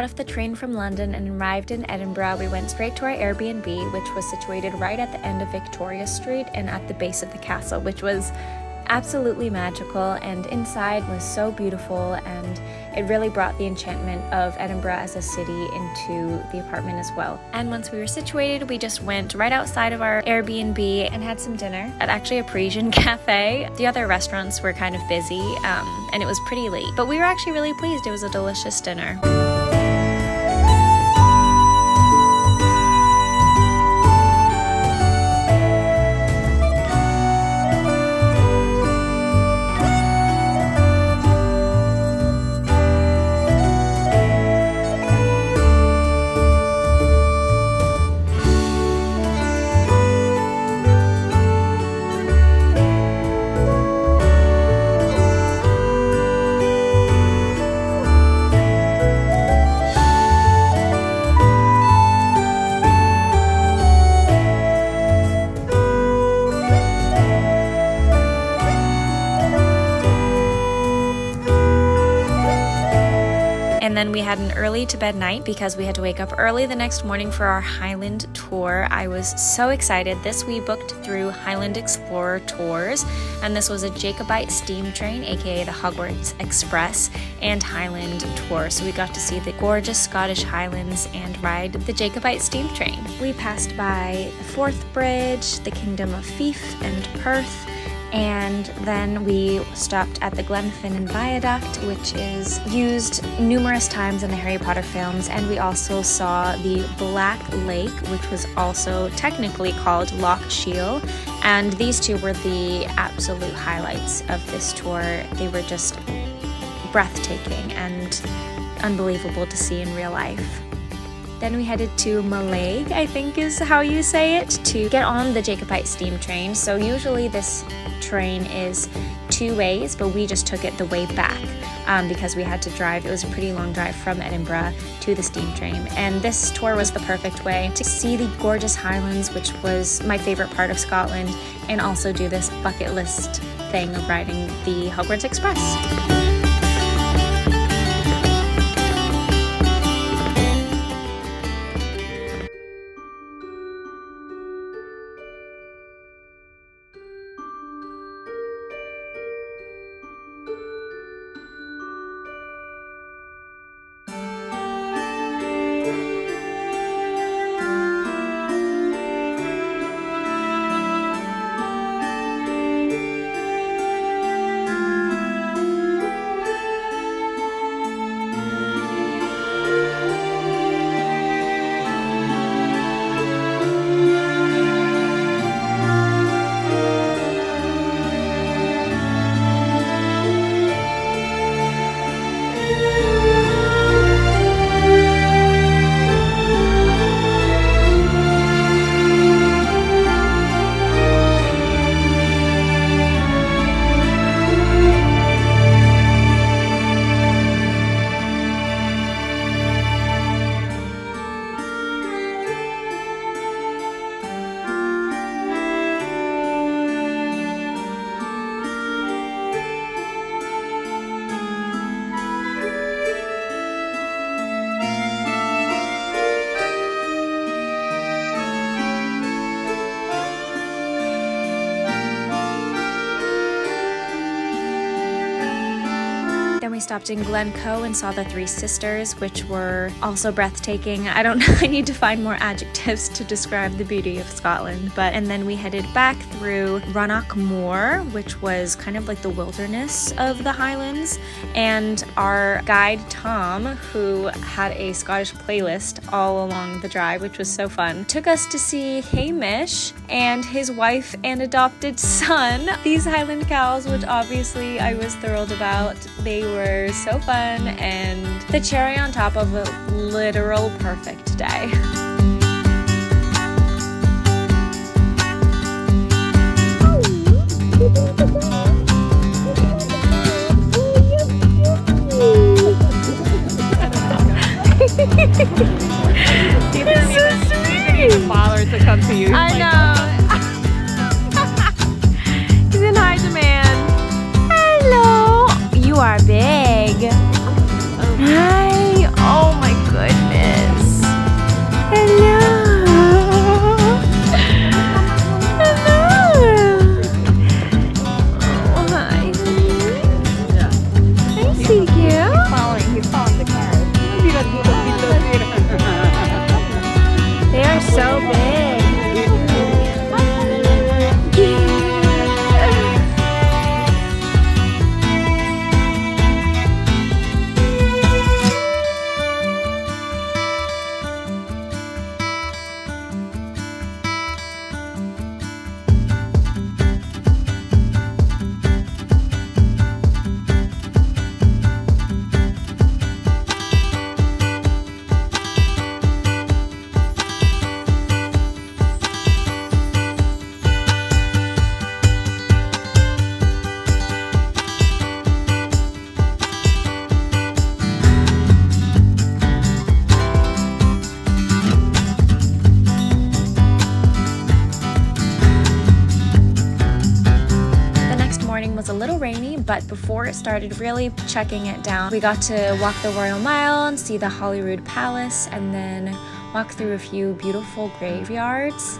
got off the train from London and arrived in Edinburgh, we went straight to our Airbnb, which was situated right at the end of Victoria Street and at the base of the castle, which was absolutely magical, and inside was so beautiful, and it really brought the enchantment of Edinburgh as a city into the apartment as well. And once we were situated, we just went right outside of our Airbnb and had some dinner at actually a Parisian cafe. The other restaurants were kind of busy, and it was pretty late, but we were actually really pleased. It was a delicious dinner. And then we had an early to bed night because we had to wake up early the next morning for our Highland tour. I was so excited. This we booked through Highland Explorer Tours, and this was a Jacobite Steam Train, aka the Hogwarts Express, and Highland tour. So we got to see the gorgeous Scottish Highlands and ride the Jacobite Steam Train. We passed by the Forth Bridge, the Kingdom of Fife and Perth, and then we stopped at the Glenfinnan Viaduct, which is used numerous times in the Harry Potter films, and we also saw the Black Lake, which was also technically called Loch Shiel, and these two were the absolute highlights of this tour. They were just breathtaking and unbelievable to see in real life. Then we headed to Mallaig, I think is how you say it, to get on the Jacobite Steam Train. So usually this train is two ways, but we just took it the way back because we had to drive. It was a pretty long drive from Edinburgh to the steam train, and this tour was the perfect way to see the gorgeous Highlands, which was my favorite part of Scotland, and also do this bucket list thing of riding the Hogwarts Express. Then we stopped in Glencoe and saw the Three Sisters, which were also breathtaking. I don't know, I need to find more adjectives to describe the beauty of Scotland. And then we headed back through Rannoch Moor, which was kind of like the wilderness of the Highlands. And our guide, Tom, who had a Scottish playlist all along the drive, which was so fun, took us to see Hamish and his wife and adopted son. These Highland cows, which obviously I was thrilled about. They were so fun and the cherry on top of a literal perfect day. It's so sweet. Father to come to you. I know. He's in high demand. Hello. You are big. Hi. Oh my goodness. a little rainy, but before it started really checking it down, we got to walk the Royal Mile and see the Holyrood Palace, and then walk through a few beautiful graveyards.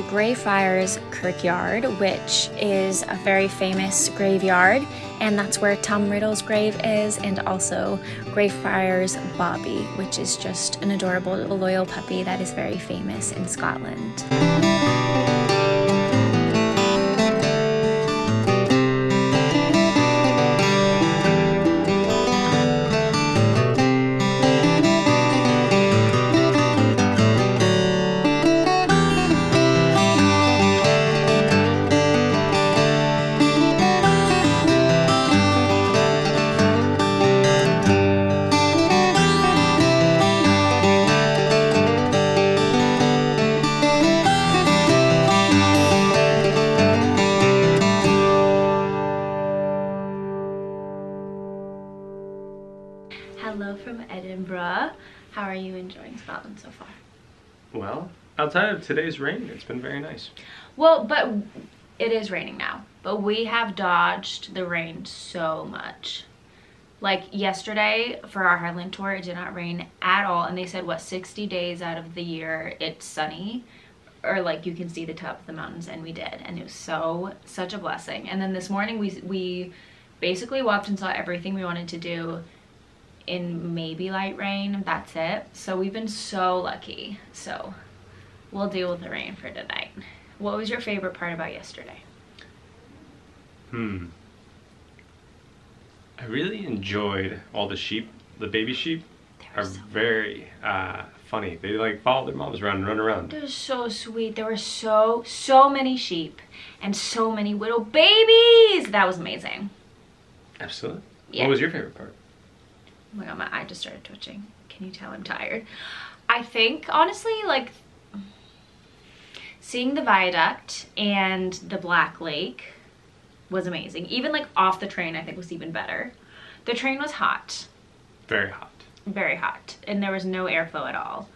Greyfriars Kirkyard, which is a very famous graveyard, and that's where Tom Riddle's grave is, and also Greyfriars Bobby, which is just an adorable loyal puppy that is very famous in Scotland. Hello from Edinburgh. How are you enjoying Scotland so far? Well, outside of today's rain, it's been very nice. Well, but it is raining now. But we have dodged the rain so much. Like yesterday for our Highland tour, it did not rain at all. And they said, what, 60 days out of the year it's sunny. Or like you can see the top of the mountains, and we did. And it was such a blessing. And then this morning we basically walked and saw everything we wanted to do in maybe light rain. That's it. So we've been so lucky. So we'll deal with the rain for tonight. What was your favorite part about yesterday? I really enjoyed all the sheep. The baby sheep are very funny. They like follow their moms around and run around. They're so sweet. There were so many sheep and so many little babies. That was amazing. Absolutely. Yeah. What was your favorite part? Oh my god, my eye just started twitching. Can you tell I'm tired? I think, honestly, like, seeing the viaduct and the Black Lake was amazing. Even, like, off the train, I think was even better. The train was hot. Very hot. Very hot. And there was no airflow at all.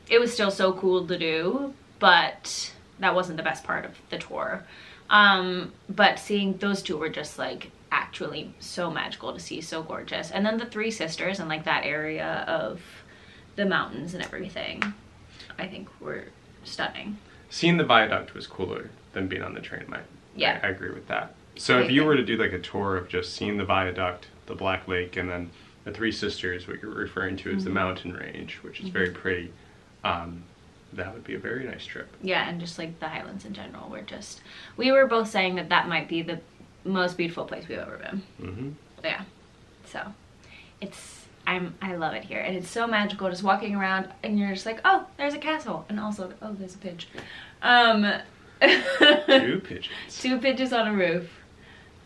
It was still so cool to do, but that wasn't the best part of the tour. But seeing those two were just, like, actually so magical to see, so gorgeous. And then the Three Sisters and like that area of the mountains and everything, I think were stunning. Seeing the viaduct was cooler than being on the train, Yeah. I agree with that. So if you were to do like a tour of just seeing the viaduct, the Black Lake, and then the Three Sisters, what you're referring to as the mountain range, which is very pretty, that would be a very nice trip. Yeah, and just like the Highlands in general, we were both saying that that might be the most beautiful place we've ever been. Yeah, so I love it here, and it's so magical just walking around and you're just like, oh, there's a castle, and also, oh, there's a pigeon. Two pigeons. Two pigeons on a roof.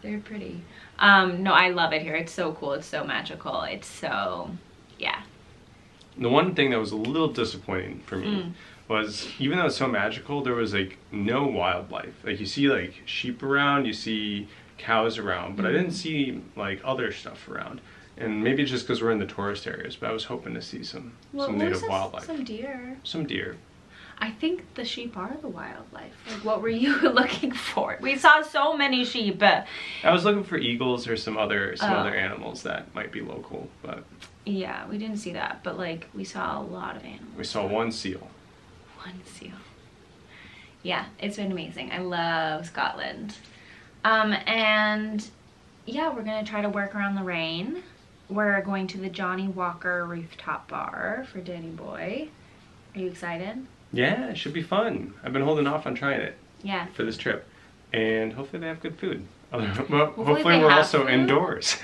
They're pretty. No, I love it here. It's so cool. It's so magical. It's so, yeah. The one thing that was a little disappointing for me was, even though it's so magical, there was like no wildlife. Like you see like sheep around, you see cows around, but I didn't see like other stuff around. And maybe it's just because we're in the tourist areas, but I was hoping to see some native wildlife. Some deer. Some deer. I think the sheep are the wildlife. Like, what were you looking for? We saw so many sheep. I was looking for eagles or some other animals that might be local, but yeah, we didn't see that. But like, we saw a lot of animals. We saw one seal. One seal. Yeah, it's been amazing. I love Scotland. And yeah, we're gonna try to work around the rain. We're going to the Johnny Walker rooftop bar for Danny Boy. Are you excited? Yeah, it should be fun. I've been holding off on trying it. Yeah. For this trip. And hopefully they have good food. Well, hopefully we're also food. Indoors.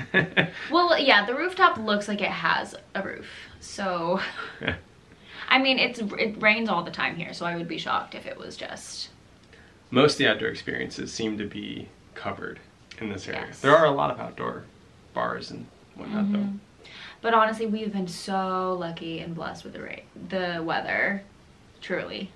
Well, yeah, the rooftop looks like it has a roof. So, I mean, it rains all the time here, so I would be shocked if it was just most of the outdoor experiences seem to be covered in this area. Yes. There are a lot of outdoor bars and whatnot though. But honestly, we've been so lucky and blessed with the weather, truly.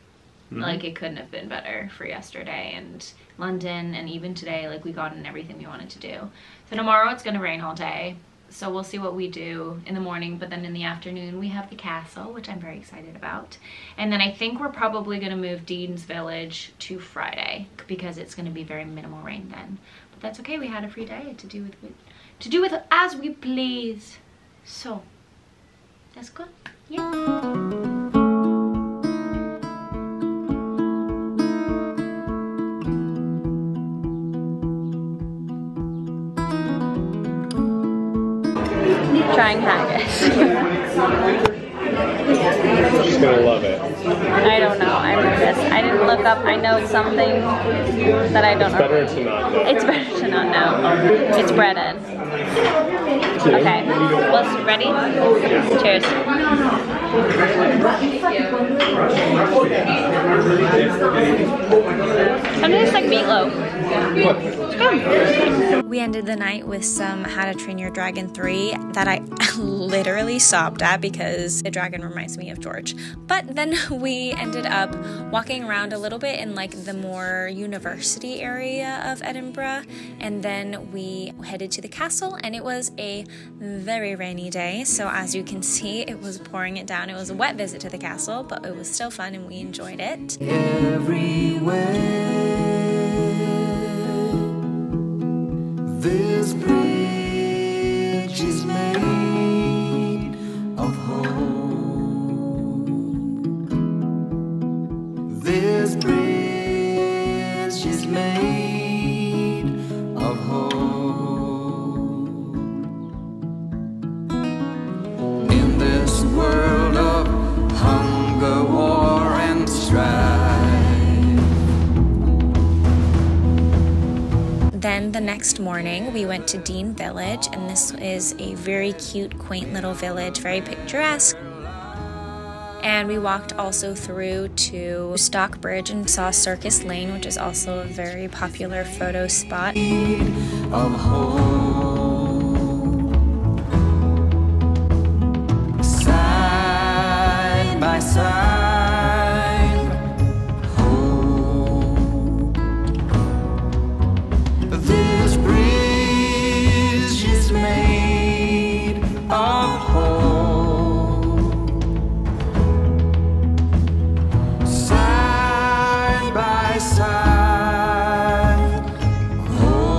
Like, it couldn't have been better for yesterday and London, and even today, like, we got in everything we wanted to do. So tomorrow it's gonna rain all day, so we'll see what we do in the morning, but then in the afternoon we have the castle, which I'm very excited about. And then I think we're probably gonna move Dean's Village to Friday because it's gonna be very minimal rain then. But that's okay, we had a free day to do with as we please. So that's good. Yeah. Trying haggis. She's gonna love it. I don't know. I'm nervous. I didn't look up. I know it's something that I don't know. Better to not know. It's better to not know. It's breaded. Okay. Well, ready? Cheers. It tastes like meatloaf. We ended the night with some How to Train Your Dragon 3 that I literally sobbed at because the dragon reminds me of George. But then we ended up walking around a little bit in like the more university area of Edinburgh, and then we headed to the castle, and it was a very rainy day, so as you can see it was pouring it down. It was a wet visit to the castle, but it was still fun and we enjoyed it. This bridge is made of hope. This bridge is made of hope. In this world of hunger, war, and strife. Then the next morning we went to Dean Village, and this is a very cute, quaint little village, very picturesque. And we walked also through to Stockbridge and saw Circus Lane, which is also a very popular photo spot. Of hope. Side by side, hope. This bridge is made of hope. Side by side, hope.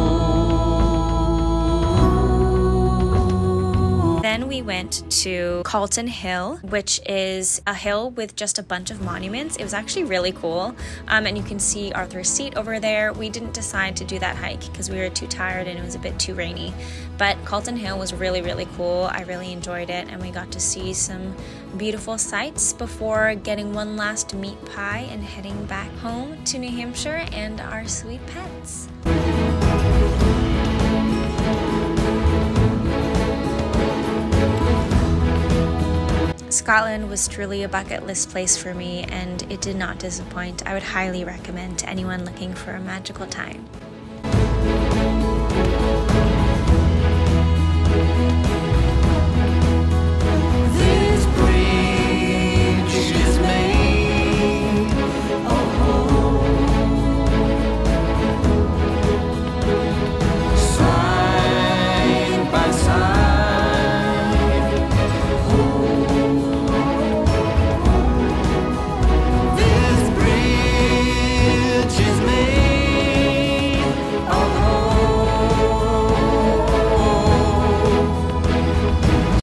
Then we went to Calton Hill, which is a hill with just a bunch of monuments. It was actually really cool, and you can see Arthur's Seat over there. We didn't decide to do that hike because we were too tired and it was a bit too rainy, but Calton Hill was really, really cool. I really enjoyed it, and we got to see some beautiful sights before getting one last meat pie and heading back home to New Hampshire and our sweet pets. Scotland was truly a bucket list place for me, and it did not disappoint. I would highly recommend to anyone looking for a magical time.